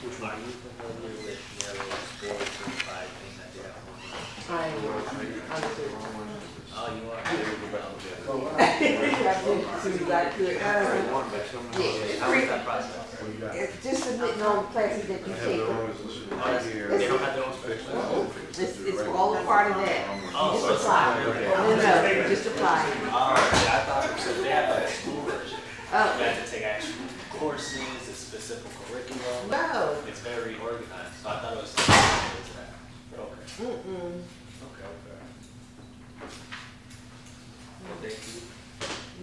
Which one? Are you familiar with yellow sports and five things that they have on? I am. Understood. Oh, you are? How is that process? It's just submitting all the classes that you take. They don't have their own special? It's all a part of that. Oh, You so just it's apply. not really- No, just apply. Oh, yeah, I thought it was, they have like a school version. You Oh, have to take actual courses, it's specific curriculum. no. It's very organized, so I thought it was something related to that. But okay. Mm-mm. Okay, okay. Well, thank you.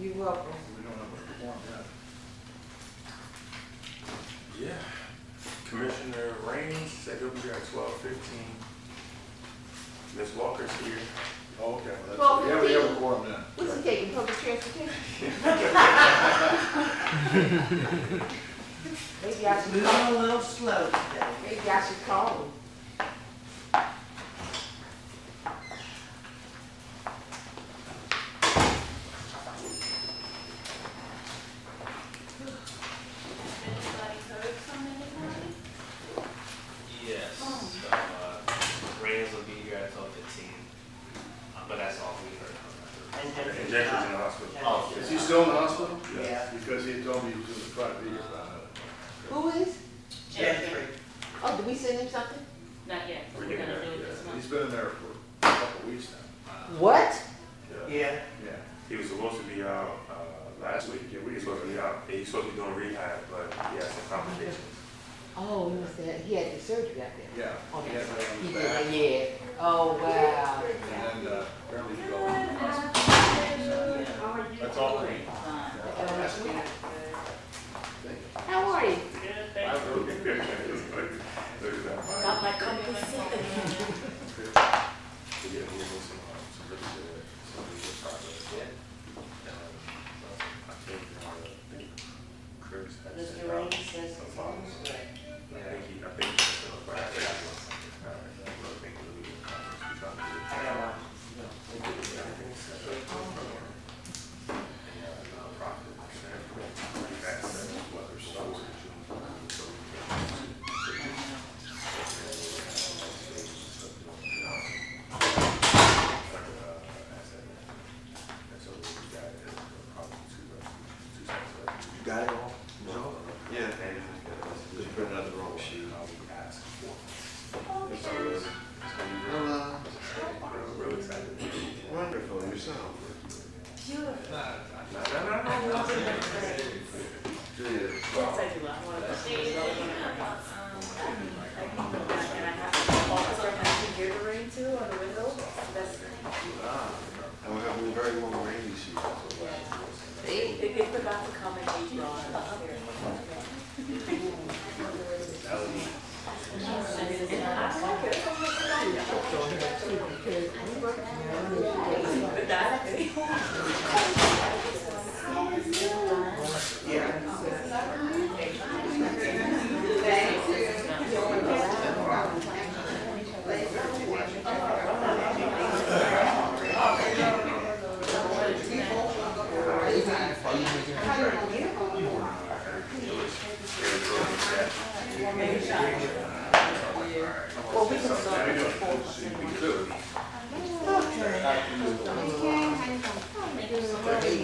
You're welcome. We don't have a form yet. Yeah. Commissioner Raines said he'll be there at 12:15. Ms. Walker's here. Oh, okay. Well, Yeah, we have a quorum then. What's he taking, public transportation? Maybe I should Moving call, a little slow today. maybe I should call him. Anybody heard from anybody? Yes, Rains will be here at 12:15, but that's all we heard from her. And Jeffrey's in the hospital. Oh, Is he still in the hospital? Yeah. Because he told me he was gonna try to be here by now. Who is? Jeffrey. Oh, did we send him something? Not yet, We're we're getting gonna do there, it this He's month. been in there for a couple of weeks now. What? Yeah. Yeah. Yeah. He was supposed to be out last week. Yeah, we were supposed to be out. He's supposed to be doing rehab, but he had some complications. Oh, he must have, he had the surgery out there. Yeah. Oh, He that's had right. that on He his did, back. yeah. Oh, wow. And then, apparently he fell in the hospital. That's all. Fine. How are you? Good, thank you. Look at that. Got my company. Mr. Raines says it's almost good. Got it all? No? Yeah. Just put another wrong sheet. Hello. Real excited. Wonderful, yourself. Beautiful. Good. Yes, I do. I want to stay. And I have also have to gear the rain too on the window. That's And we're having a very long rainy season. they forgot to come and eat Ron. Well, we can start with the fourth.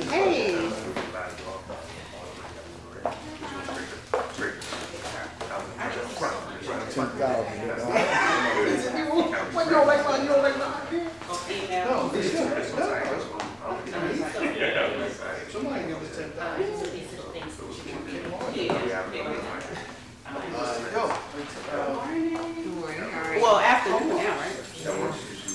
Hey. What, you don't like mine? You don't like mine? No, This this one's somebody give us 10,000. Well, afternoon now, right?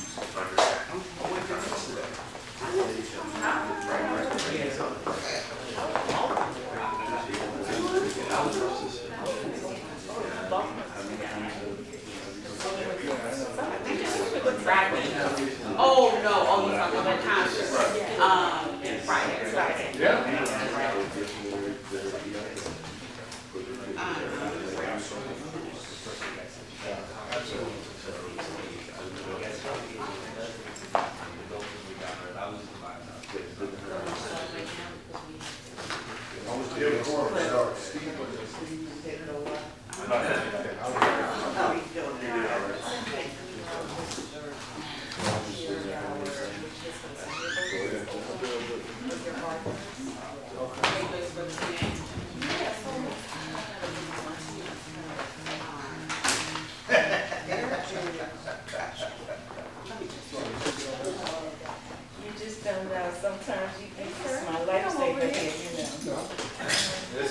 Oh, no, oh, you're talking about concerts. Friday. Yeah. Yeah, the quorum is ours. Steve was-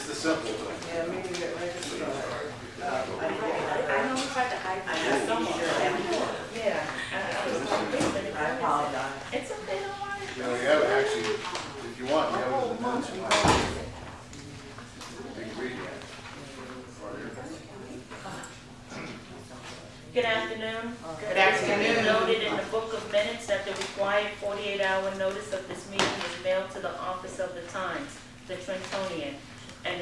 the simple thing. Yeah, maybe get ready to start. I know we tried to hide I from know, someone. Yeah. I was like, I apologize. It's okay, don't worry. You know, you have it actually, if you want, you have it in the minutes. You can read it. Good afternoon. Good afternoon. Noted in the book of minutes that the required 48-hour notice of this meeting was mailed to the office of the Times, the Trentonian, and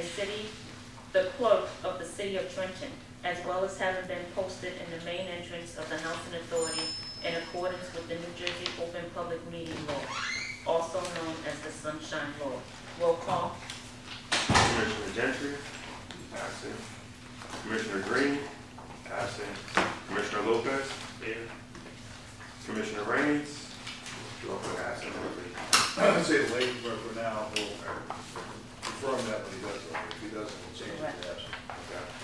the clerk of the city of Trenton, as well as having been posted in the main entrance of the Housing Authority in accordance with the New Jersey Open Public Meeting Law, also known as the Sunshine Law. Roll call. Commissioner Gentry, absent. Commissioner Green, absent. Commissioner Lopez, Here. Commissioner Raines, absent. I'd say the lady for now, will confirm that when he does it. If he doesn't, we'll change it to absent.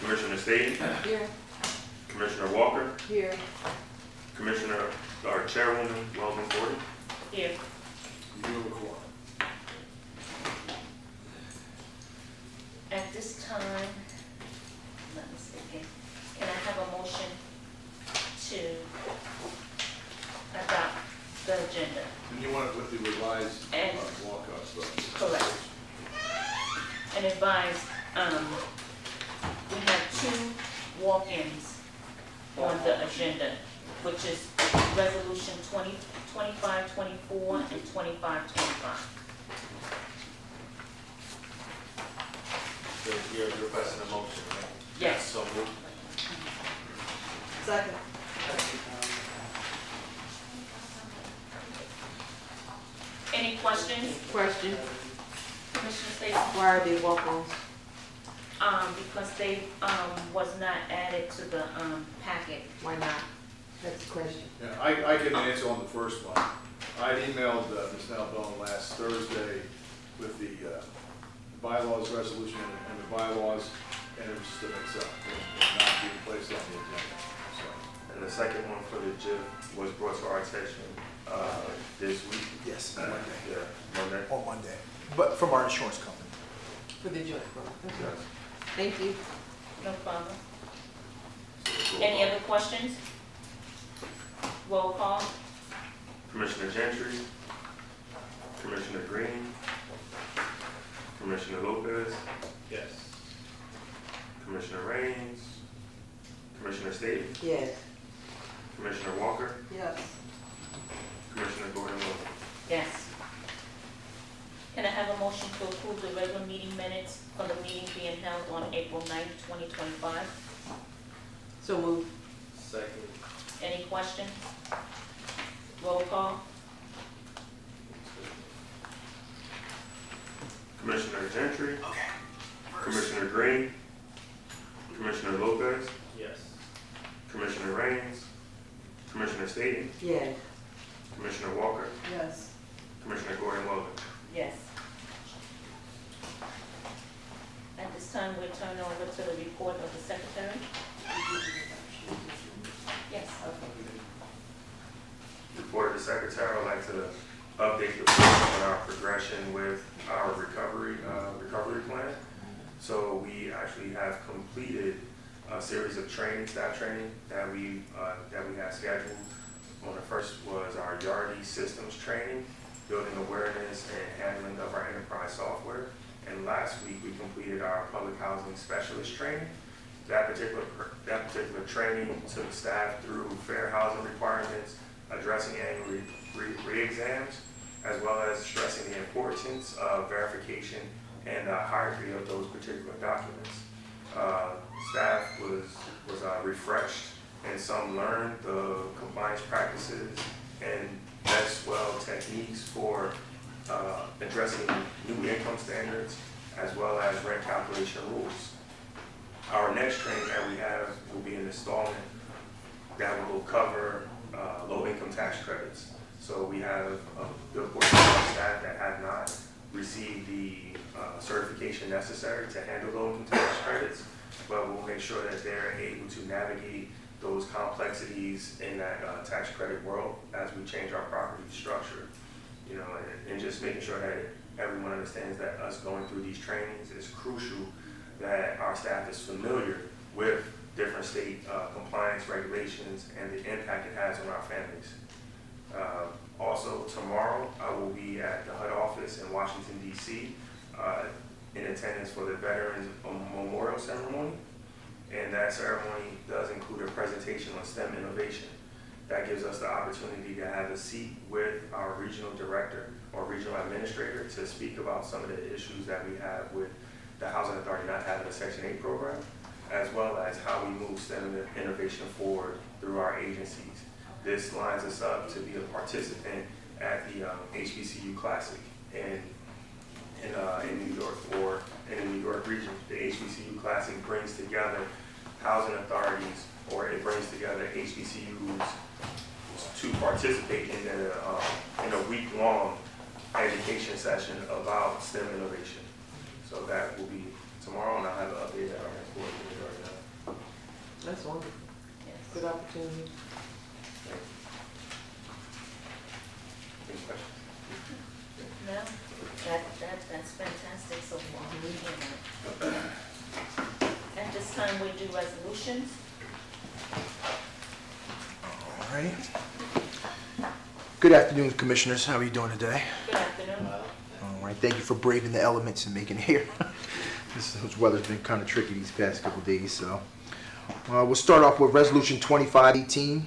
Commissioner Staten, Here. Commissioner Walker, Here. Commissioner, or Chairwoman Weldon Gordon. Here. You do have a quorum. At this time, let me see again. Can I have a motion to adopt the agenda? And you want it with the revised And- walkout stuff. Correct. And advise, we have 2 walk-ins on the agenda, which is resolution 2524 and 2525. So you're requesting a motion, right? Yes. So moved. Second. Any questions? Question, Commissioner Stacy? why are they walk-ons? Because they, was not added to the, packet. Why not? That's the question. Yeah, I can answer on the first one. I emailed Ms. Nalbone last Thursday with the bylaws resolution and the bylaws, and it was just a mix-up. It will not be placed on the agenda, so. And the second one for the JIF was brought to our attention, this week. Yes, Monday, Yeah, Monday. on Monday, but from our insurance company. For the joint program. Yes. Thank you. No problem. So, Any other questions? Roll call. Commissioner Gentry, Commissioner Green, Commissioner Lopez, Yes. Commissioner Raines, Commissioner Staten, Yes. Commissioner Walker, Yes. Commissioner Gordon Wilson. Yes. Can I have a motion to approve the regular meeting minutes for the meeting being held on April 9th, 2025? So moved. Second. Any questions? Roll call. Commissioner Gentry, Commissioner Green, Commissioner Lopez, Yes. Commissioner Raines, Commissioner Staten, Yes. Commissioner Walker, Yes. Commissioner Gordon Wilson. Yes. At this time, we'll turn over to the report of the secretary. Yes. Report of the Secretary, I'd like to update the board on our progression with our recovery plan. So we actually have completed a series of training, staff training that we had scheduled. One of the first was our Yardi systems training, building awareness and handling of our enterprise software. And last week, we completed our public housing specialist training. That particular training took staff through fair housing requirements, addressing annual re-exams, as well as stressing the importance of verification and hierarchy of those particular documents. Staff was refreshed, and some learned the compliance practices and best well techniques for addressing new income standards, as well as rent calculation rules. Our next training that we have will be an installment that will cover low income tax credits. So we have a good portion of our staff that have not received the certification necessary to handle low income tax credits, but we'll make sure that they're able to navigate those complexities in that tax credit world as we change our property structure. You know, and just making sure that everyone understands that us going through these trainings is crucial that our staff is familiar with different state compliance regulations and the impact it has on our families. Also, tomorrow, I will be at the HUD office in Washington, D.C., in attendance for the Veterans Memorial Ceremony. And that ceremony does include a presentation on STEM innovation. That gives us the opportunity to have a seat with our regional director or regional administrator to speak about some of the issues that we have with the Housing Authority not having a Section 8 program, as well as how we move STEM innovation forward through our agencies. This lines us up to be a participant at the HBCU Classic in New York, or in the New York region. The HBCU Classic brings together housing authorities, or it brings together HBCUs to participate in a week-long education session about STEM innovation. So that will be tomorrow, and I'll have an update at our next board meeting regarding that. That's wonderful. Yes. Good opportunity. Any questions? No, that's fantastic, so at this time, we do resolutions. All right. Good afternoon, Commissioners. How are you doing today? Good afternoon. All right. Thank you for braving the elements and making it here. This weather's been kind of tricky these past couple days, so we'll start off with Resolution 2518.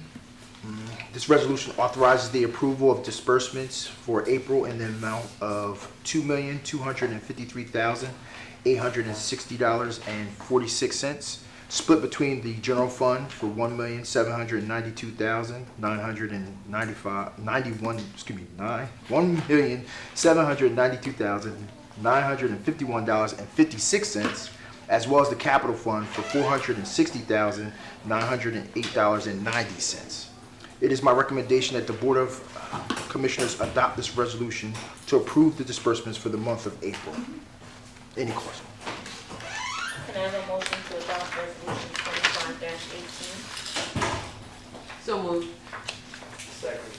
This resolution authorizes the approval of disbursements for April in the amount of $2,253,860.46, split between the general fund for $1,792,951.56, as well as the capital fund for $460,908.90. It is my recommendation that the Board of Commissioners adopt this resolution to approve the disbursements for the month of April. Any questions? Can I have a motion to adopt resolution 25-18? So moved. Second.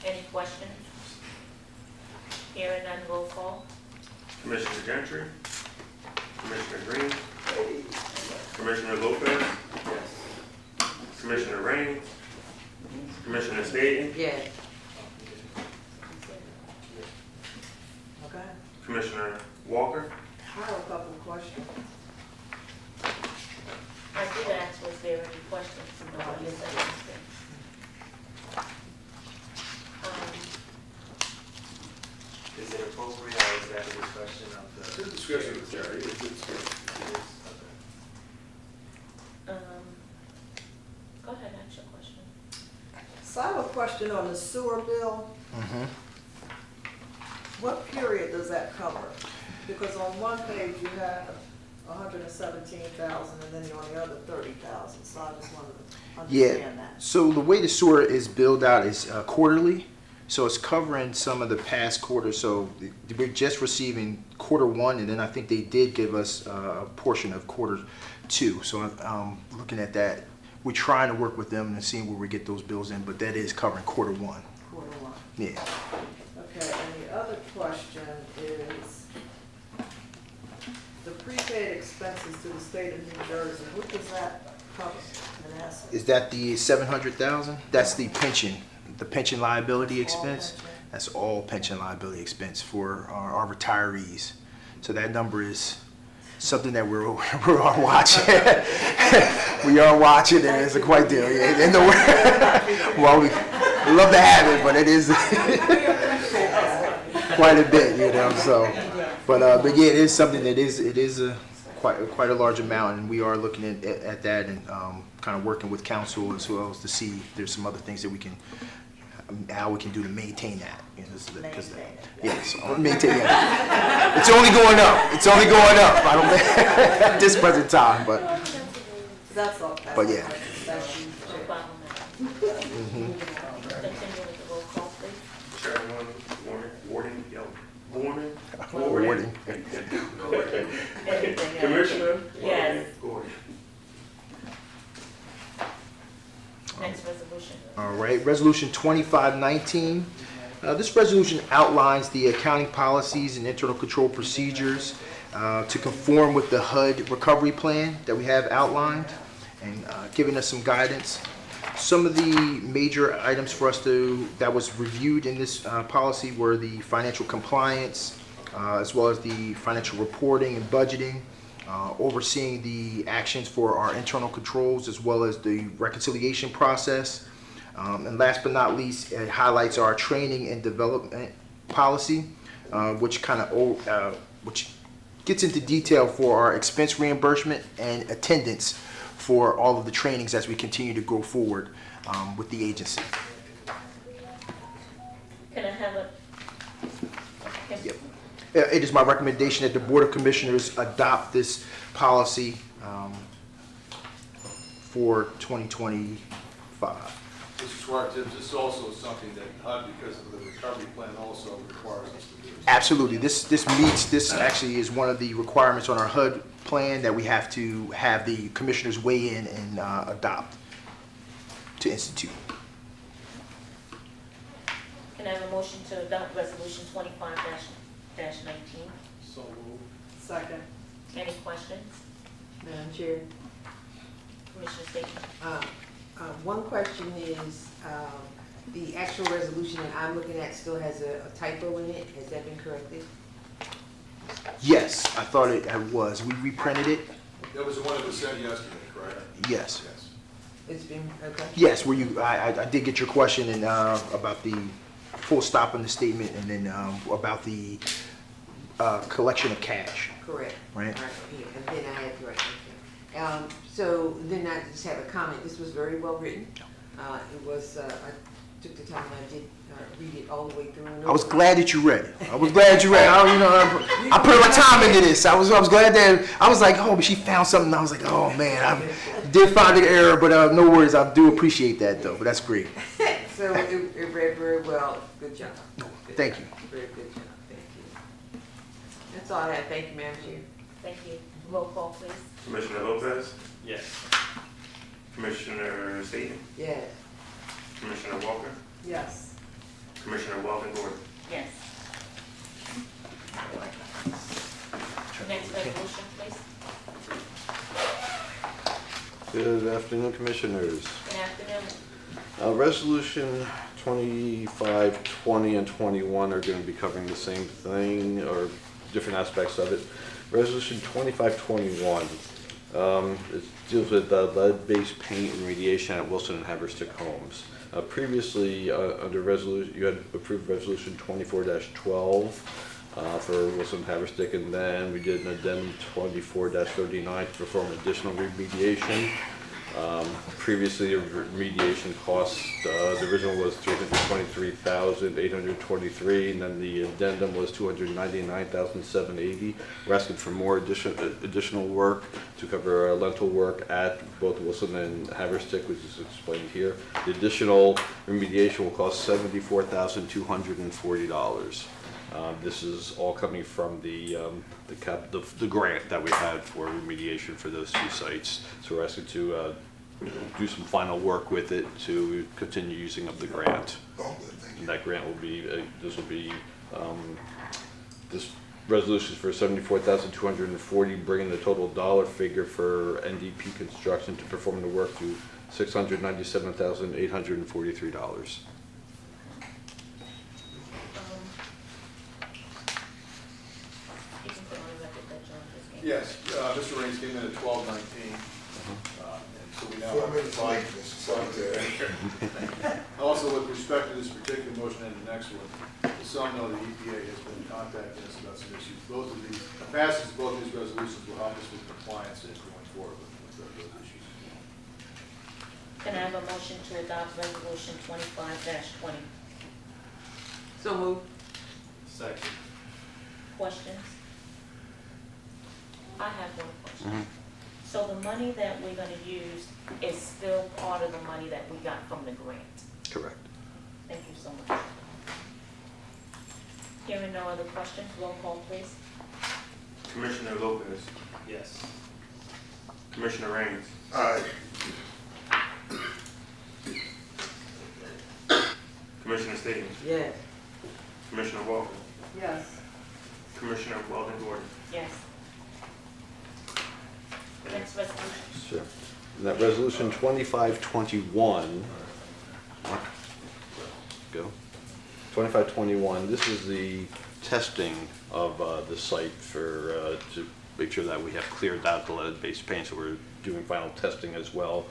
Any questions? Hearing none, roll call. Commissioner Gentry, Commissioner Green, Commissioner Lopez, Yes. Commissioner Raines, Commissioner Staton, Yes. Okay. Commissioner Walker. I have a couple of questions. I did ask, was there any questions? Nobody said anything. Is it appropriate, or is that a discussion of the? It's a discussion with Jerry. It's It is? Okay. Go ahead, ask your question. So I have a question on the sewer bill. What period does that cover? Because on one page you have 117,000 and then on the other 30,000. So I just wanted to understand that. So the way the sewer is billed out is quarterly. So it's covering some of the past quarters. So we're just receiving Q1, and then I think they did give us a portion of Q2. So I'm looking at that. We're trying to work with them and seeing where we get those bills in, but that is covering Q1. Q1. Yeah. Okay, and the other question is the prepaid expenses to the state of New Jersey. What does that cover in essence? Is that the 700,000? That's the pension liability expense. pension? That's all pension liability expense for our retirees. So that number is something that we're all watching. We are watching, and it's a quite deal. And well, we love to have it, but it is quite a bit, you know. So, but yeah, it is something that is quite a large amount, and we are looking at that and kind of working with council as well as to see if there's some other things that we can. How we can do to maintain that. You know, yes, maintain that. It's only going up. It's only going up. I don't at this present time, but That's all. But yeah. Thank you. No problem, ma'am. Continue with the roll call, please. Chairman Warden. Anything else? Commissioner? Yes. Gordon. Next resolution. all right. Resolution 2519. This resolution outlines the accounting policies and internal control procedures to conform with the HUD recovery plan that we have outlined and giving us some guidance. Some of the major items for us that was reviewed in this policy were the financial compliance, as well as the financial reporting and budgeting, overseeing the actions for our internal controls, as well as the reconciliation process. And last but not least, it highlights our training and development policy, which which gets into detail for our expense reimbursement and attendance for all of the trainings as we continue to go forward with the agency. Can I have a? Yep. It is my recommendation that the Board of Commissioners adopt this policy for 2025. Mr. Schwartz, this is also something that HUD, because of the recovery plan, also requires us to do. Absolutely. This actually is one of the requirements on our HUD plan that we have to have the commissioners weigh in and adopt to institute. Can I have a motion to adopt resolution 25-19? So moved. Second. Any questions? Madam Chair, Commissioner Staton? one question is, the actual resolution that I'm looking at still has a typo in it. Has that been corrected? Yes, I thought it was. We reprinted it. That was the one that was sent yesterday, correct? Yes. Yes. It's been, okay. Yes, I did get your question and about the full stop in the statement, and then about the collection of cash. Correct. Right. Yeah, and then I had correct. Okay. So then I just have a comment. This was very well written. It was, I took the time, I did read it all the way through. I was glad that you read it. I was glad you read it. I put my time into this. I was glad that, I was like, oh, but she found something. I was like, oh man, I did find an error, but no worries. I do appreciate that though, but that's great. So it read very well. Good job. Thank you. Very good job. Thank you. That's all I have. Thank you, Madam Chair. Thank you. Roll call, please. Commissioner Lopez, Yes. Commissioner Staton, Yes. Commissioner Walker, Yes. Commissioner Weldon Gordon. Yes. Next resolution, please. Good afternoon, Commissioners. Good afternoon. Resolution 25, 20, and 21 are going to be covering the same thing or different aspects of it. Resolution 2521 it deals with lead-based paint remediation at Wilson and Haverstick homes. Previously, under resolution, you had approved resolution 24-12 for Wilson and Haverstick, and then we did an addendum 24-39 to perform additional remediation. Previously, remediation cost, the original was $323,823, and then the addendum was $299,780. We're asking for more additional work to cover lentil work at both Wilson and Haverstick, which is explained here. The additional remediation will cost $74,240. This is all coming from the grant that we had for remediation for those two sites. So we're asking to do some final work with it to continue using up the grant. And that grant will be, this resolution is for $74,240, bringing the total dollar figure for NDP construction to perform the work to $697,843. Yes, Mr. Raines came in at 12:19. And so we now 4 have minutes late, five. Mr. Secretary. Also, with respect to this particular motion and the next one, some know the EPA has been contacting us about some issues. Both of these, passage of both these resolutions will help us with compliance and going forward with those issues. Can I have a motion to adopt resolution 25-20? So moved. Second. Questions? I have one question. So the money that we're gonna use is still part of the money that we got from the grant? Correct. Thank you so much. Hearing no other questions, roll call please. Commissioner Lopez, Yes. Commissioner Raines, Aye. Commissioner Staton, Yes. Commissioner Walker, Yes. Commissioner Weldon Gordon. Yes. next resolution. Sure. And that resolution 2521, go. 2521, this is the testing of the site for, to make sure that we have cleared out the lead-based paint, so we're doing final testing as well.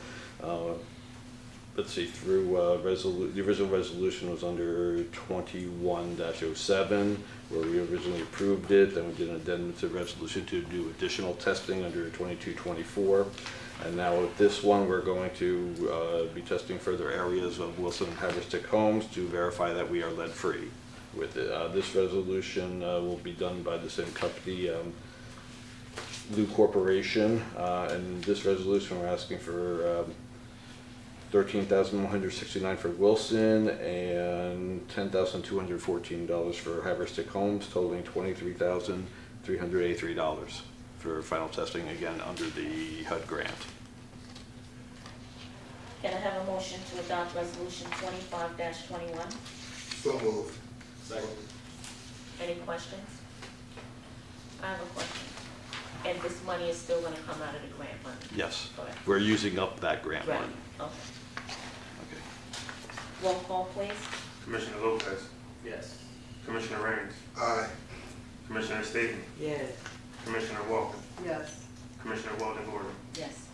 Let's see, through the original resolution was under 21-07, where we originally approved it, then we did an addendum to the resolution to do additional testing under 2224. And now with this one, we're going to be testing further areas of Wilson and Haverstick homes to verify that we are lead-free with it. This resolution will be done by the same company, Lou Corporation, and this resolution we're asking for $13,169 for Wilson and $10,214 for Haverstick Homes, totaling $23,383 for final testing, again under the HUD grant. Can I have a motion to adopt resolution 25-21? So moved. Second. Any questions? I have a question. And this money is still gonna come out of the grant money? Yes, Correct. we're using up that grant Right, money. okay. Okay. Roll call, please. Commissioner Lopez, Yes. Commissioner Raines, Aye. Commissioner Staton, Yes. Commissioner Walker, Yes. Commissioner Walden Gordon. Yes.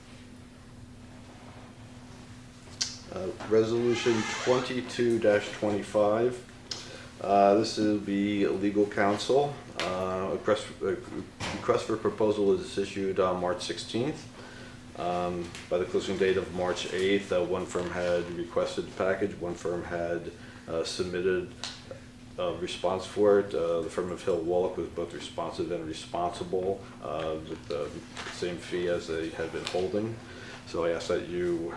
Resolution 22-25. This will be legal counsel. Request for proposal is issued on March 16th. By the closing date of March 8th, one firm had requested the package, one firm had submitted a response for it. The firm of Hill Wallach was both responsive and responsible with the same fee as they had been holding. So I ask that you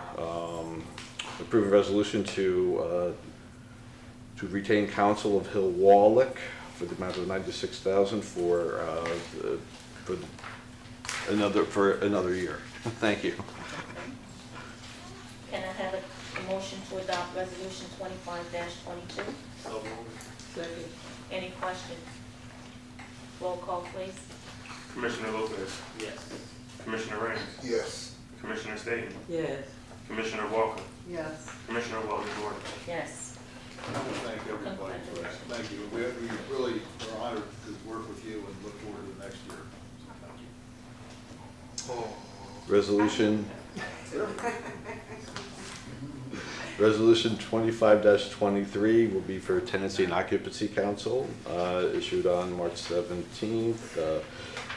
approve a resolution to retain counsel of Hill Wallach for the amount of $96,000 for another year. Thank you. Can I have a motion to adopt resolution 25-22? So moved. Second. Any questions? Roll call, please. Commissioner Lopez, Yes. Commissioner Raines, Yes. Commissioner Staton, Yes. Commissioner Walker, Yes. Commissioner Walden Gordon. Yes. I want to thank everybody for that. Thank you. We really are honored to work with you and look forward to the next year. So thank you. Resolution 25-23 will be for Tenancy and Occupancy Council, issued on March 17th.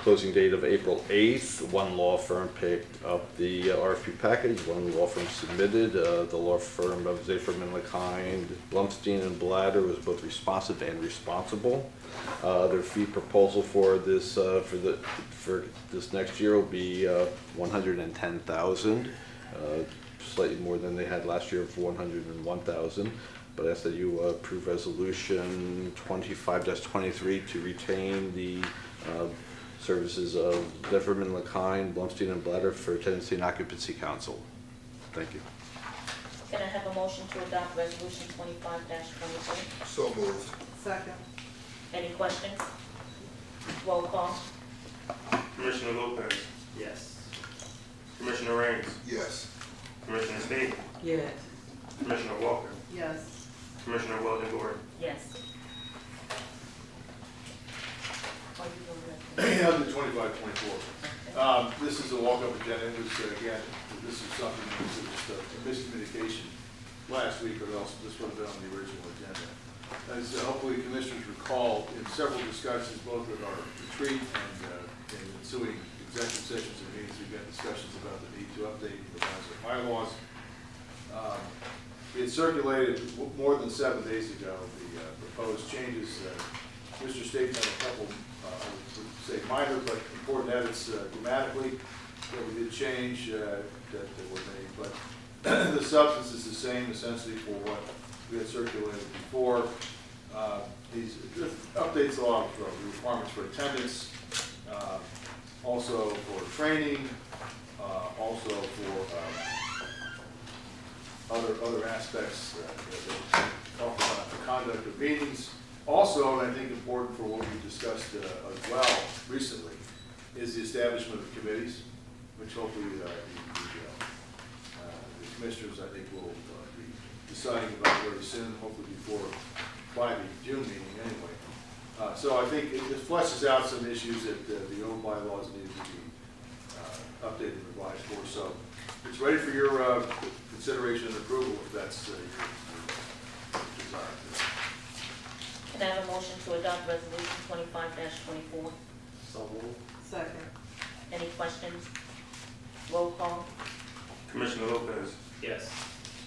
Closing date of April 8th. One law firm picked up the RFP package, one law firm submitted. The law firm of Zaferman LeKind, Blumstein and Blatter was both responsive and responsible. Their fee proposal for this for this next year will be $110,000, slightly more than they had last year of $101,000. But I ask that you approve resolution 25-23 to retain the services of Zaferman LeKind, Blumstein and Blatter for Tenancy and Occupancy Council. Thank you. Can I have a motion to adopt resolution 25-23? So moved. Second. Any questions? Roll call. Commissioner Lopez, Yes. Commissioner Raines, Yes. Commissioner Staton, Yes. Commissioner Walker, Yes. Commissioner Walden Gordon. Yes. Are you going Yeah, the 25-24. This is a walk-up agenda. It was, again, this is something that was just a miscommunication last week, or else this would have been on the original agenda. As hopefully commissioners recall, in several discussions, both at our retreat and in ensuing executive sessions and meetings, we've had discussions about the need to update the bylaws. We had circulated more than 7 days ago the proposed changes. Mr. Staton had a couple, I would say minor but important edits grammatically that we did change that were made. But the substance is the same essentially for what we had circulated before. These updates a lot of the requirements for attendance, also for training, also for other aspects that talk about the conduct of meetings. Also, and I think important for what we discussed as well recently, is the establishment of committees. which hopefully the commissioners, I think, will be deciding about very soon, hopefully by the June meeting anyway. So I think it fleshes out some issues that the old bylaws need to be updated and revised for. So it's ready for your consideration and approval if that's your desire. Can I have a motion to adopt resolution 25-24? So moved. Second. Any questions? Roll call? Commissioner Lopez, Yes.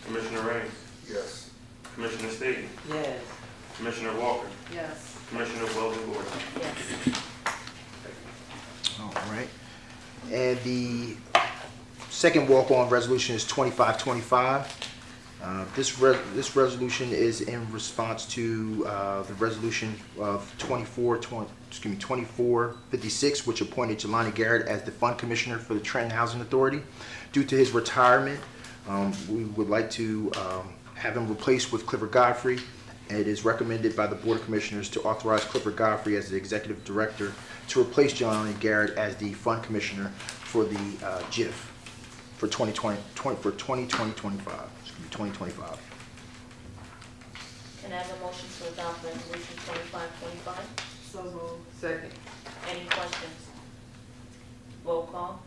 Commissioner Raines, Yes. Commissioner Staton, Yes. Commissioner Walker, Yes. Commissioner Weldon Gordon. Yes. All right. And the second walk-on resolution is 2525. This resolution is in response to the resolution of 2456, which appointed Jelani Garrett as the Fund Commissioner for the Trenton Housing Authority. Due to his retirement, we would like to have him replaced with Clifford Godfrey. It is recommended by the Board of Commissioners to authorize Clifford Godfrey as the Executive Director to replace Jelani Garrett as the Fund Commissioner for the JIF for 2025. Can I have a motion to adopt resolution 2525? So moved. Second. Any questions? Roll call?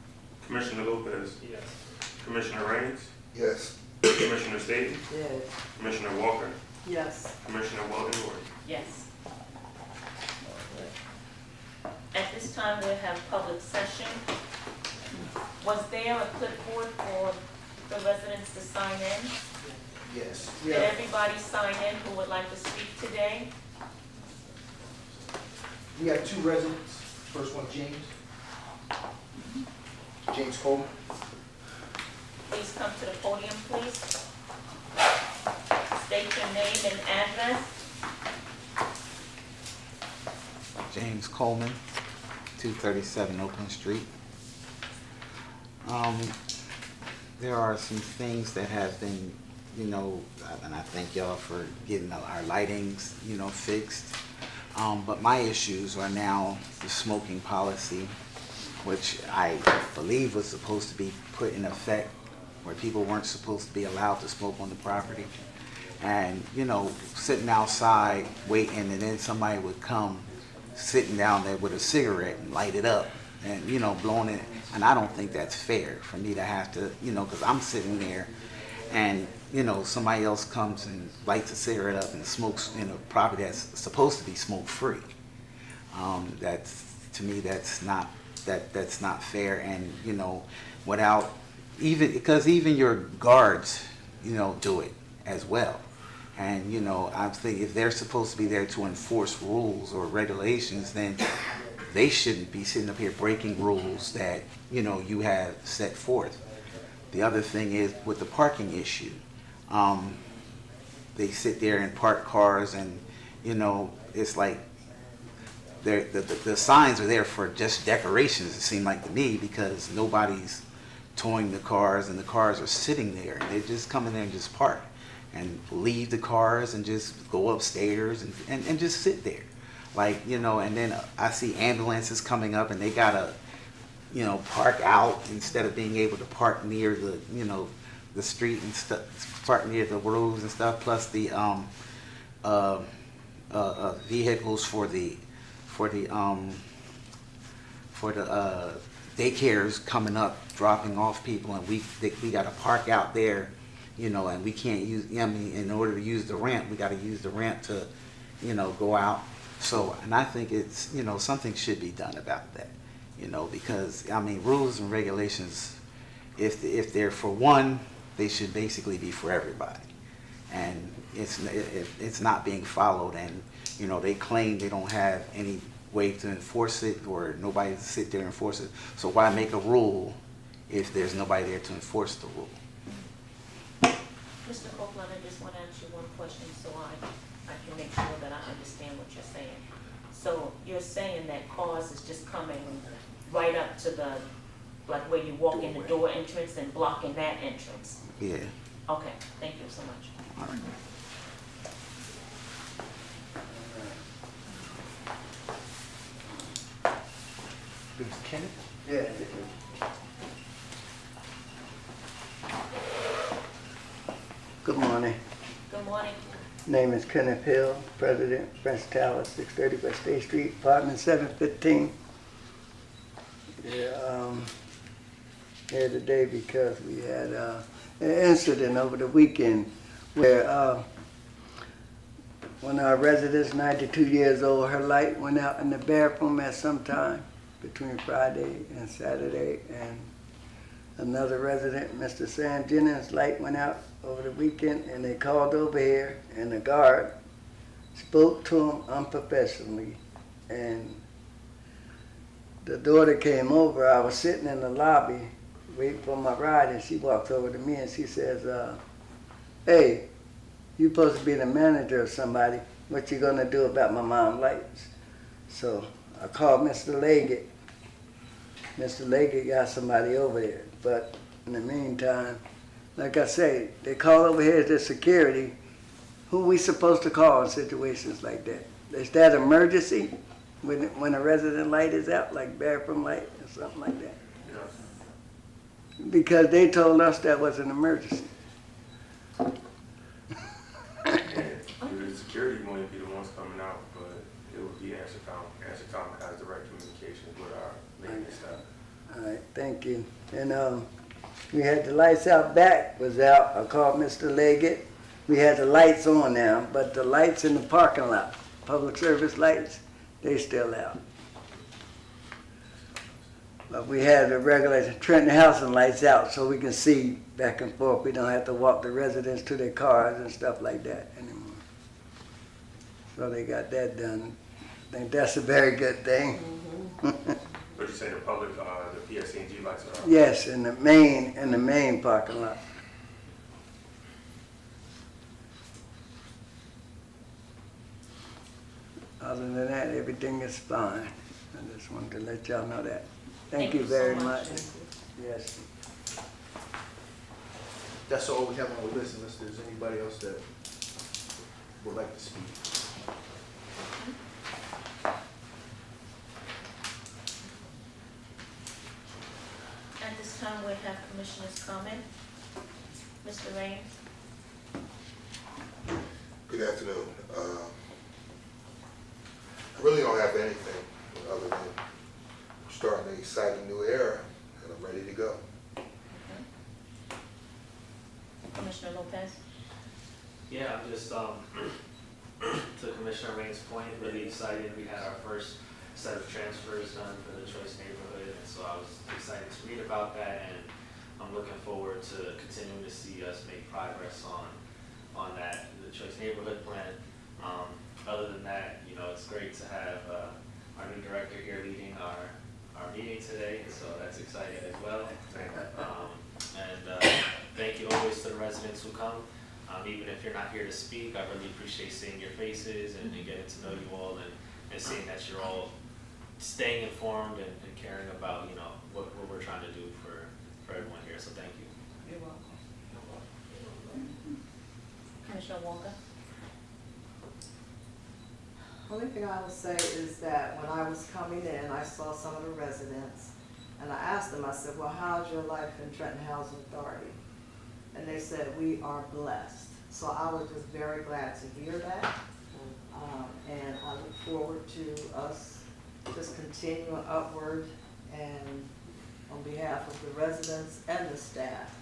Commissioner Lopez, Yes. Commissioner Raines, Yes. Commissioner Staton, Yes. Commissioner Walker, Yes. Commissioner Weldon Gordon. Yes. At this time, we'll have public session. Was there a clipboard for the residents to sign in? Yes. Did everybody sign in who would like to speak today? We have two residents. First one, James. James Coleman. Please come to the podium, please. State your name and address. James Coleman, 237 Oakland Street. There are some things that have been, and I thank y'all for getting our lightings, fixed. But my issues are now the smoking policy, which I believe was supposed to be put in effect where people weren't supposed to be allowed to smoke on the property. And, sitting outside waiting, and then somebody would come sitting down there with a cigarette and light it up and, blowing it. And I don't think that's fair for me to have to, because I'm sitting there and, somebody else comes and lights a cigarette up and smokes in a property that's supposed to be smoke-free. To me, that's not fair. And, without because even your guards, do it as well. And, I think if they're supposed to be there to enforce rules or regulations, then they shouldn't be sitting up here breaking rules that, you have set forth. The other thing is with the parking issue. They sit there and park cars and, it's like the signs are there for just decorations, it seemed like to me, because nobody's towing the cars and the cars are sitting there. They just come in there and just park and leave the cars and just go upstairs and just sit there. And then I see ambulances coming up and they gotta, park out instead of being able to park near the, the street and stuff, park near the roads and stuff, plus the vehicles for the daycares coming up, dropping off people, and we gotta park out there, and we can't use, in order to use the ramp, we gotta use the ramp to, go out. So, and I think it's, something should be done about that, because, rules and regulations, if they're for one, they should basically be for everybody. And it's not being followed, and, they claim they don't have any way to enforce it, or nobody to sit there and enforce it. So why make a rule if there's nobody there to enforce the rule? Mr. Copeland, I just want to ask you one question so I can make sure that I understand what you're saying. So you're saying that cars is just coming right up to the, like where you walk in the door entrance and blocking that entrance? Yeah. Okay, thank you so much. All right. Kenneth? Yeah. Good morning. Good morning. Name is Kenneth Hill, President, French Tower, 630 West State Street, apartment 715. Yeah, here today because we had an incident over the weekend where one of our residents, 92 years old, her light went out in the bathroom at some time between Friday and Saturday, and another resident, Mr. Sam Jennings' light went out over the weekend, and they called over here, and the guard spoke to him unprofessionally, and the daughter came over. I was sitting in the lobby waiting for my ride, and she walks over to me and she says, hey, you supposed to be the manager of somebody. What you gonna do about my mom's lights? So I called Mr. Leggett. Mr. Leggett got somebody over there. But in the meantime, like I say, they call over here to security. Who we supposed to call in situations like that? Is that emergency when a resident light is out, like bathroom light or something like that? Because they told us that was an emergency. The security wouldn't be the ones coming out, but it would be Ansicom. Ansicom has direct communications with our maintenance staff. All right, thank you. And we had the lights out back, was out. I called Mr. Leggett. We had the lights on now, but the lights in the parking lot, public service lights, they still out. But we had the regular Trenton housing lights out so we can see back and forth. We don't have to walk the residents to their cars and stuff like that anymore. So they got that done. I think that's a very good thing. But you say the public, the PSC&G lights are on? Yes, in the main parking lot. Other than that, everything is fine. I just wanted to let y'all know that. Thank you so very much. Thank Yes. That's all we have on the list, unless there's anybody else that would like to speak. At this time, we have commissioners' comment. Mr. Raines? Good afternoon. I really don't have anything other than starting an exciting new era, and I'm ready to go. Commissioner Lopez? Yeah, I'm just, to Commissioner Rain's point, really excited. We had our first set of transfers done for the Choice neighborhood, and so I was excited to read about that, and I'm looking forward to continuing to see us make progress on that, the Choice neighborhood plan. Other than that, you know, it's great to have our new director here leading our meeting today, so that's exciting as well. Thank you always to the residents who come. Even if you're not here to speak, I really appreciate seeing your faces and getting to know you all, and seeing that you're all staying informed and caring about, you know, what we're trying to do for everyone here, so thank you. You're welcome. Commissioner Walker? Only thing I will say is that when I was coming in, I saw some of the residents, and I asked them, I said, well, how's your life in Trenton Housing Authority? And they said, we are blessed. So I was just very glad to hear that. And I look forward to us just continuing upward, and on behalf of the residents and the staff,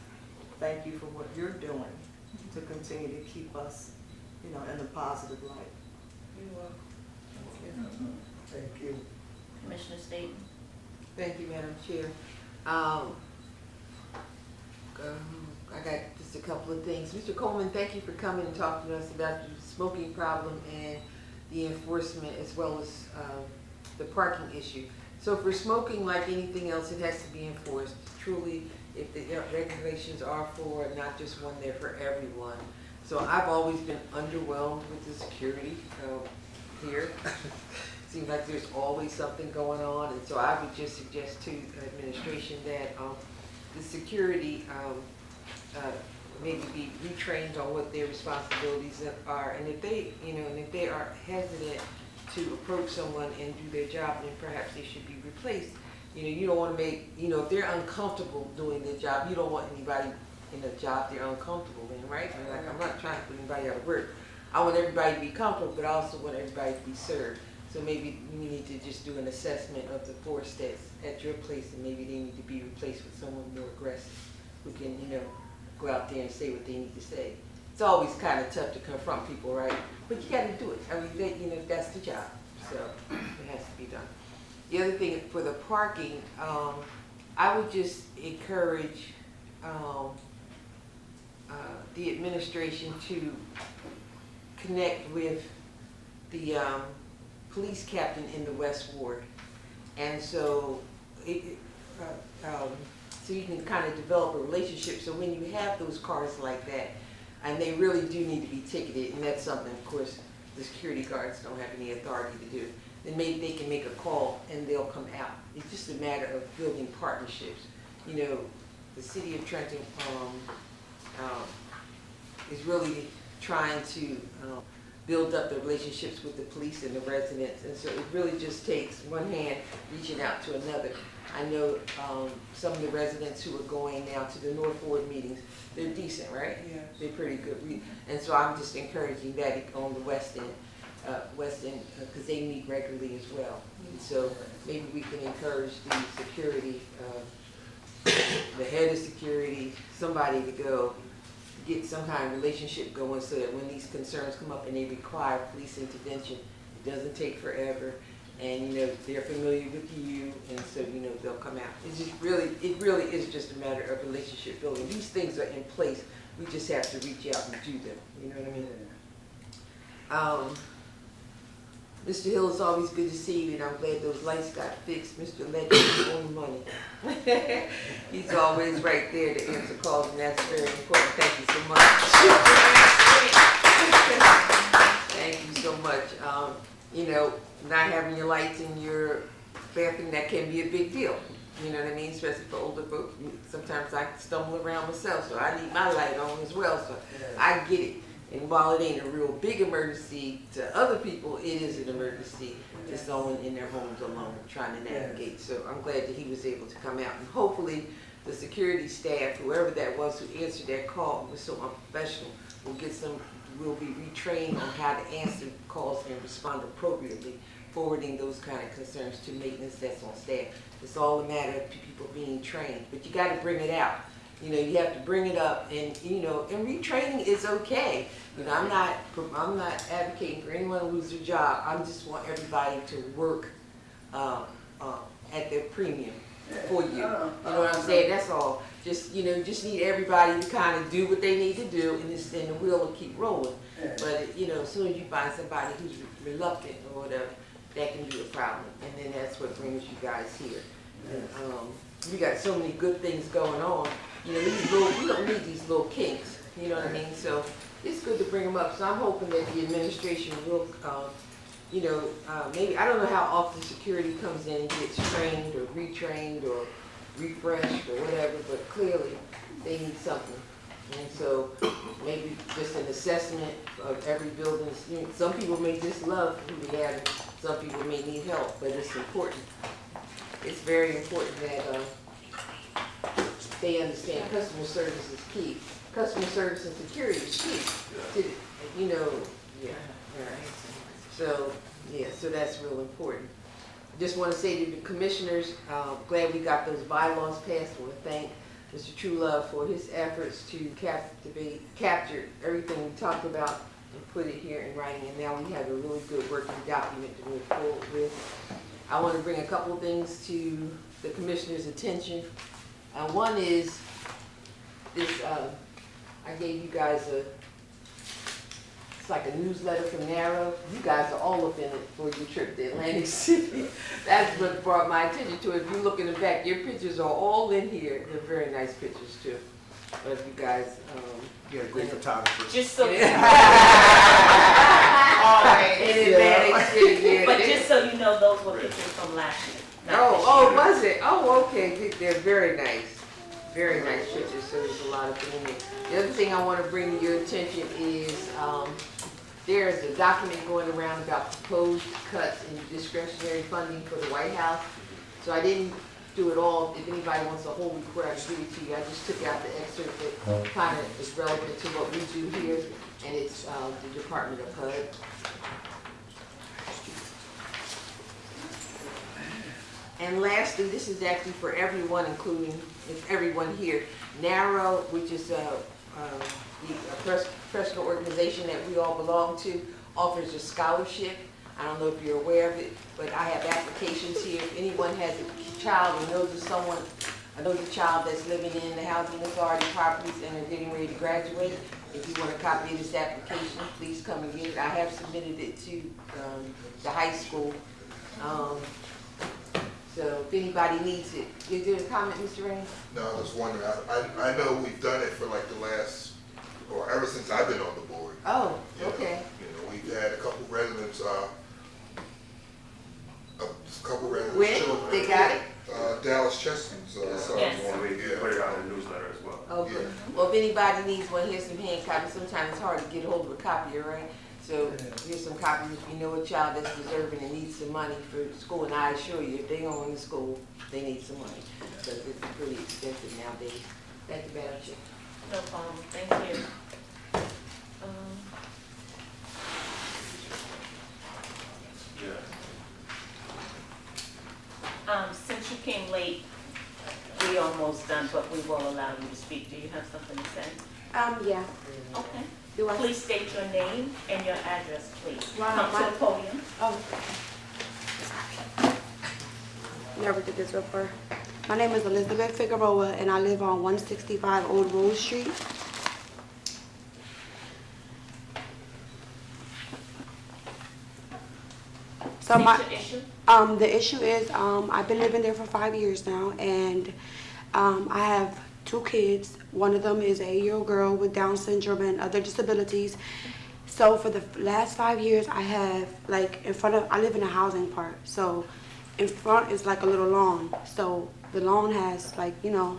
thank you for what you're doing to continue to keep us, you know, in a positive light. You're welcome. Thank you. Commissioner Staton? Thank you, Madam Chair. I got just a couple of things. Mr. Coleman, thank you for coming and talking to us about the smoking problem and the enforcement, as well as the parking issue. So for smoking, like anything else, it has to be enforced. Truly, if the regulations are for not just one, they're for everyone. So I've always been underwhelmed with the security here. Seems like there's always something going on, and so I would just suggest to the administration that the security maybe be retrained on what their responsibilities are, and if they, you know, and if they are hesitant to approach someone and do their job, then perhaps they should be replaced. You know, you don't want to make, you know, if they're uncomfortable doing their job, you don't want anybody in a job they're uncomfortable in, right? And like, I'm not trying to put anybody out of work. I want everybody to be comfortable, but I also want everybody to be served. So maybe we need to just do an assessment of the force that's at your place, and maybe they need to be replaced with someone more aggressive who can, you know, go out there and say what they need to say. It's always kind of tough to confront people, right? But you got to do it. I mean, they, you know, that's the job. So it has to be done. The other thing for the parking, I would just encourage the administration to connect with the police captain in the West Ward, and so so you can kind of develop a relationship. So when you have those cars like that, and they really do need to be ticketed, and that's something, of course, the security guards don't have any authority to do, then maybe they can make a call and they'll come out. It's just a matter of building partnerships. You know, the city of Trenton is really trying to build up the relationships with the police and the residents, and so it really just takes one hand reaching out to another. I know some of the residents who are going now to the North Ward meetings, they're decent, right? Yeah. They're pretty good. And so I'm just encouraging that on the West End, because they meet regularly as well. And so maybe we can encourage the security, the head of security, somebody to go get some kind of relationship going so that when these concerns come up and they require police intervention, it doesn't take forever. And you know, they're familiar with you, and so you know they'll come out. It's just really, it really is just a matter of relationship building. These things are in place. We just have to reach out and do them. You know what I mean? Mr. Hill, it's always good to see you, and I'm glad those lights got fixed. Mr. Legend is on the money. He's always right there to answer calls, and that's very important. Thank you so much. Thank you so much. You know, not having your lights in your bathroom, that can be a big deal. You know what I mean? Especially for older folks. Sometimes I stumble around myself, so I need my light on as well. So I get it. And while it ain't a real big emergency to other people, it is an emergency to someone in their homes alone trying to navigate. So I'm glad that he was able to come out, and hopefully the security staff, whoever that was who answered that call, was so unprofessional, will be retrained on how to answer calls and respond appropriately, forwarding those kind of concerns to maintenance that's on staff. It's all a matter of people being trained, but you got to bring it out. You know, you have to bring it up, and you know, and retraining is okay. You know, I'm not advocating for anyone to lose their job. I just want everybody to work at their premium for you. You know what I'm saying? That's all. Just, you know, just need everybody to kind of do what they need to do, and the wheel will keep rolling. But you know, as soon as you find somebody who's reluctant or whatever, that can be a problem, and then that's what brings you guys here. And, we got so many good things going on. You know, we don't need these little kinks. You know what I mean? So it's good to bring them up. So I'm hoping that the administration will, you know, maybe, I don't know how often security comes in and gets trained or retrained or refreshed or whatever, but clearly they need something. And so maybe just an assessment of every building. You know, some people may just love who they have, some people may need help, but it's important. It's very important that they understand customer service is key. Customer service and security is key. You know, yeah. All right. So, yeah, so that's real important. I just want to say to the commissioners, glad we got those bylaws passed. I want to thank Mr. Truelove for his efforts to capture everything we talked about and put it here in writing. And now we have a really good working document to move forward with. I want to bring a couple of things to the commissioner's attention. One is this, I gave you guys it's like a newsletter from Narrow. You guys are all up in it for your trip to Atlantic City. That's what brought my attention to it. If you look in the back, your pictures are all in here. They're very nice pictures too. But if you guys, You're a great photographer. Just so in always. Atlantic City, yeah. But just so you know, those were pictures from last year. Oh, was it? Oh, okay. They're very nice. Very nice pictures, so there's a lot of things. The other thing I want to bring to your attention is there's a document going around about proposed cuts in discretionary funding for the White House. So I didn't do it all. If anybody wants a whole report, I can give it to you. I just took out the excerpt that kind of is relevant to what we do here, and it's the Department of HUD. And lastly, this is actually for everyone, including everyone here. NARROW, which is the professional organization that we all belong to, offers a scholarship. I don't know if you're aware of it, but I have applications here. If anyone has a child or knows of someone, I know the child that's living in the Housing Authority properties and are getting ready to graduate, if you want a copy of this application, please come and get it. I have submitted it to the high school. So if anybody needs it. Is there a comment, Mr. Raines? No, I was wondering, I know we've done it for like the last, or ever since I've been on the board. Oh, You know, okay. You know, we've had a couple residents, When? children. They got it? Dallas Cheston's, son. Yes. And we put it out in the newsletter as well. Okay. Yeah. Well, if anybody needs one, here's some hand copies. Sometimes it's hard to get a hold of a copier, right? So here's some copies if you know a child that's deserving and needs some money for school. And I assure you, if they go in school, they need some money because it's pretty expensive nowadays. Thank you, Madam Chair. No problem, thank you. Since you came late, we almost done, but we will allow you to speak. Do you have something to say? Yeah. Okay. Do I? Please state your name and your address, please. Wow, Come to the podium. Oh. Never did this before. My name is Elizabeth Figueroa, and I live on 165 Old Rose Street. So State my, your issue. the issue is, I've been living there for 5 years now, and I have 2 kids. One of them is an 8-year-old girl with Down syndrome and other disabilities. So for the last 5 years, I have, like, in front of, I live in a housing park, so in front is like a little lawn. So the lawn has, like, you know,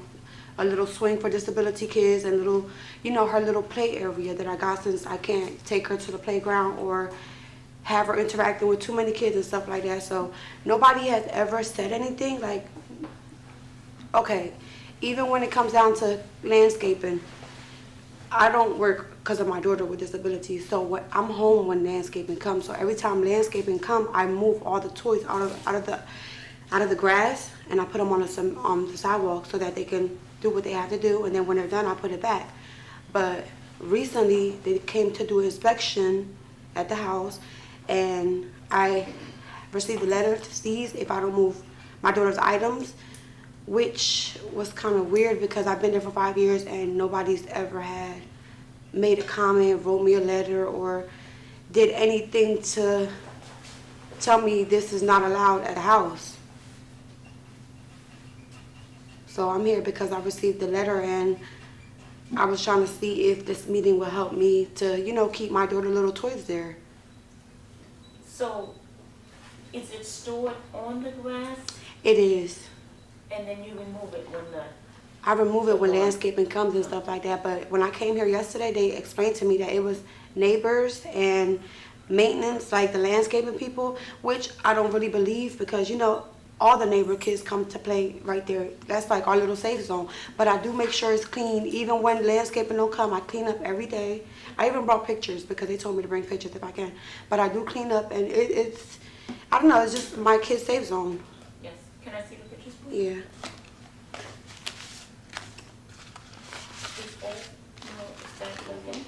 a little swing for disability kids and little, you know, her little play area that I got since I can't take her to the playground or have her interacting with too many kids and stuff like that. So nobody has ever said anything like, okay, even when it comes down to landscaping, I don't work because of my daughter with disabilities. So I'm home when landscaping comes. So every time landscaping comes, I move all the toys out of the grass and I put them on the sidewalk so that they can do what they have to do. And then when they're done, I put it back. But recently, they came to do an inspection at the house, and I received a letter to seize if I don't move my daughter's items, which was kind of weird because I've been there for 5 years and nobody's ever had made a comment, wrote me a letter, or did anything to tell me this is not allowed at the house. So I'm here because I received the letter and I was trying to see if this meeting will help me to, you know, keep my daughter's little toys there. So, is it stored on the grass It is. and then you remove it when the, I remove it when landscaping comes and stuff like that, but when I came here yesterday, they explained to me that it was neighbors and maintenance, like the landscaping people, which I don't really believe because, you know, all the neighbor kids come to play right there. That's like our little safe zone. But I do make sure it's clean. Even when landscaping don't come, I clean up every day. I even brought pictures because they told me to bring pictures if I can. But I do clean up, and it's, I don't know, it's just my kid's safe zone. yes, can I see the pictures, please? Yeah. Is all, no, is that okay?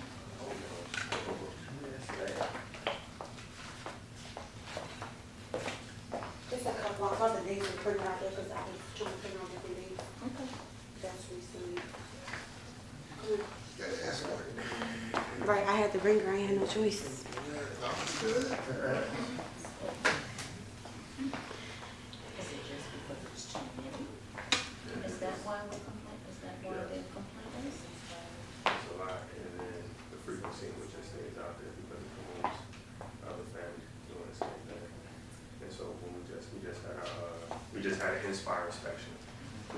Just a couple of other days to put it out there because I was trying to put it on different days. Okay. That's recently. You gotta ask for it. Right, I had to bring her. I had no choice. No, good. Is it just because it's too many? Is that why we're complaining, is that why they're complaining? It's a lot, and then the frequency in which it stays out there because it promotes other families doing the same thing. And so when we just had an Inspire inspection.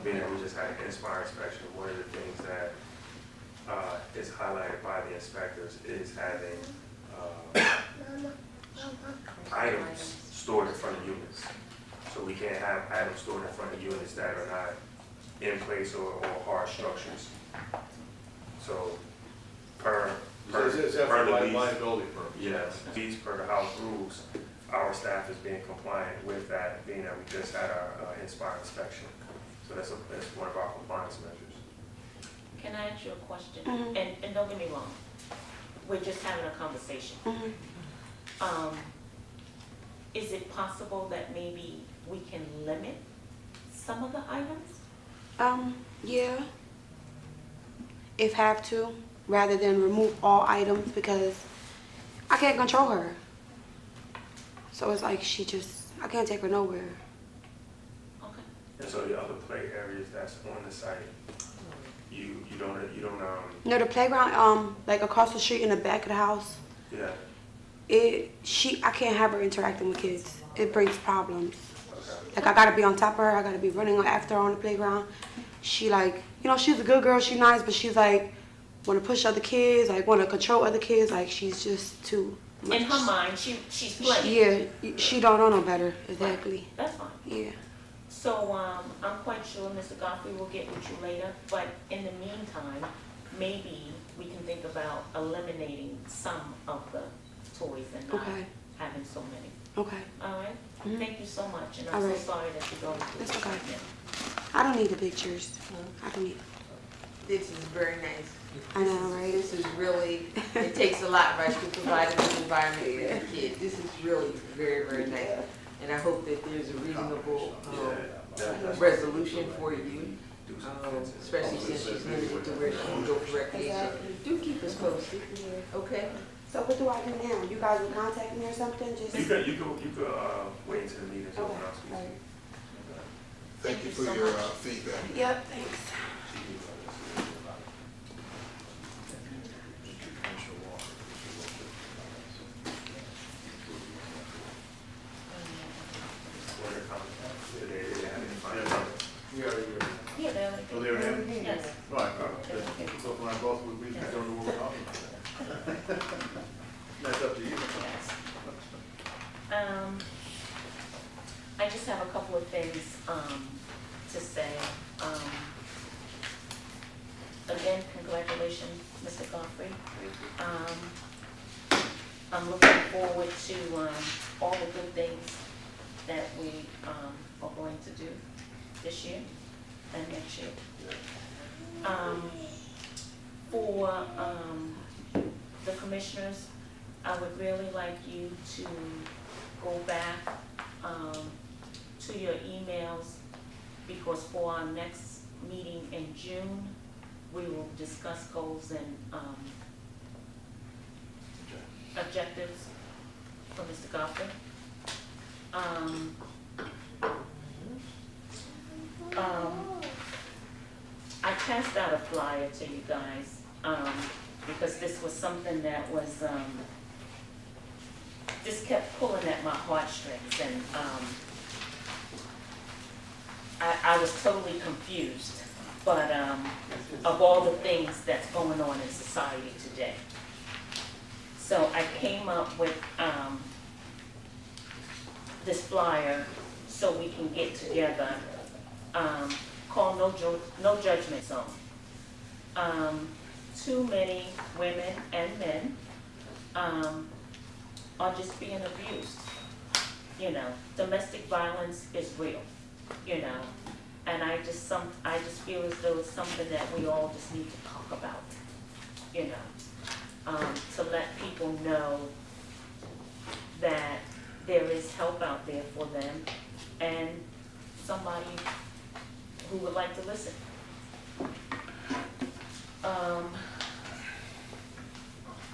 Being that we just had an Inspire inspection, one of the things that is highlighted by the inspectors is having items stored in front of units. So we can't have items stored in front of units that are not in place or hard structures. So per Is that per for the lease, liability purposes? yes, these per the house rules, our staff is being compliant with that, being that we just had our Inspire inspection. So that's one of our compliance measures. Can I ask you a question? Mhm. And don't get me wrong, we're just having a conversation. Mhm. Is it possible that maybe we can limit some of the items? Yeah. If have to, rather than remove all items because I can't control her. So it's like I can't take her nowhere. Okay. And so the other play areas that's on the site, you don't No, the playground, like across the street in the back of the house, yeah. I can't have her interacting with kids. It brings problems. Okay. Like I gotta be on top of her, I gotta be running after her on the playground. She like, she's a good girl, she's nice, but she's like, wanna push other kids, like wanna control other kids, like she's just too much. In her mind, she's playing. Yeah, she don't know no better, exactly. That's fine. Yeah. So, I'm quite sure Mr. Godfrey will get with you later, but in the meantime, maybe we can think about eliminating some of the toys and not Okay. having so many. Okay. All right? Mhm. Thank you so much, and All I'm so right. sorry that you're going through That's this okay. right now. I don't need the pictures. I don't need. This is very nice. I know, right? This is really, it takes a lot, right, to provide a good environment for your kids. This is really very, very nice. And I hope that there's a reasonable resolution for you, especially since she's limited to where she can go for recreation. Do keep us posted, okay? So what do I do now? You guys will contact me or something? Just. You could wait until the meeting's over. Okay. I'll speak to you. Thank you for so your much. feedback. Yep. Thanks. What are the comments? Did they have any final? We already, Yeah, they already. oh, they already had? Yes. Right, so when I both would be, don't know what we're talking about. That's up to you. Yes. I just have a couple of things, to say. Again, congratulations, Mr. Godfrey. I'm looking forward to, all the good things that we, are going to do this year and next year. For, the commissioners, I would really like you to go back, to your emails, because for our next meeting in June, we will discuss goals and, objectives for Mr. Godfrey. I passed out a flyer to you guys, because this was something that was, just kept pulling at my heartstrings, and, I was totally confused, but, of all the things that's going on in society today. So I came up with, this flyer so we can get together, called No Judgment Zone. Too many women and men, are just being abused. Domestic violence is real, and I just feel as though it's something that we all just need to talk about, to let people know that there is help out there for them and somebody who would like to listen.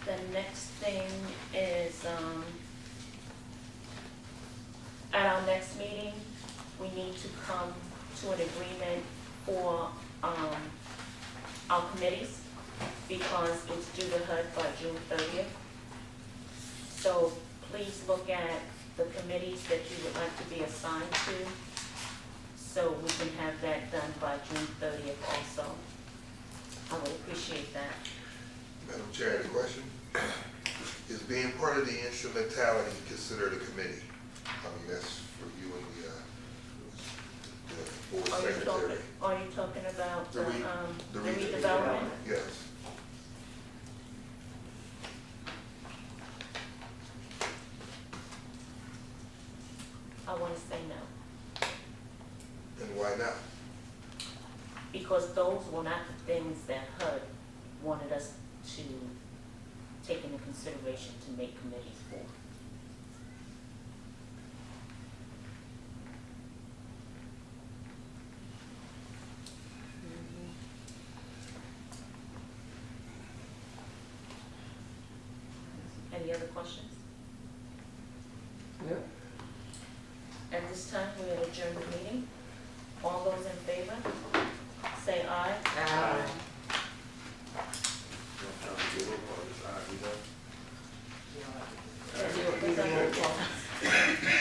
The next thing is, at our next meeting, we need to come to an agreement for, our committees, because it's due to HUD by June 30th. So please look at the committees that you would like to be assigned to, so we can have that done by June 30th also. I would appreciate that. Madam Chair, I have a question. Is being part of the instrumentality considered a committee? I mean, that's for you and board Are you secretary. talking about The re- the the redevelopment? Yes. I want to say no, And why not? because those were not the things that HUD wanted us to take into consideration to make committees for. Any other questions? No. At this time, we will adjourn the meeting. All those in favor, say aye. Aye.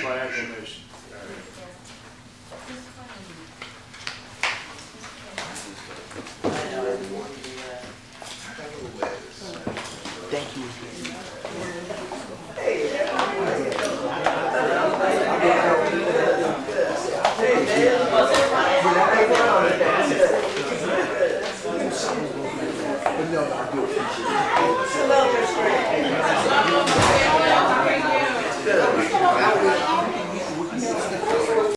By acclamation. Thank you. Hello, Miss Grant.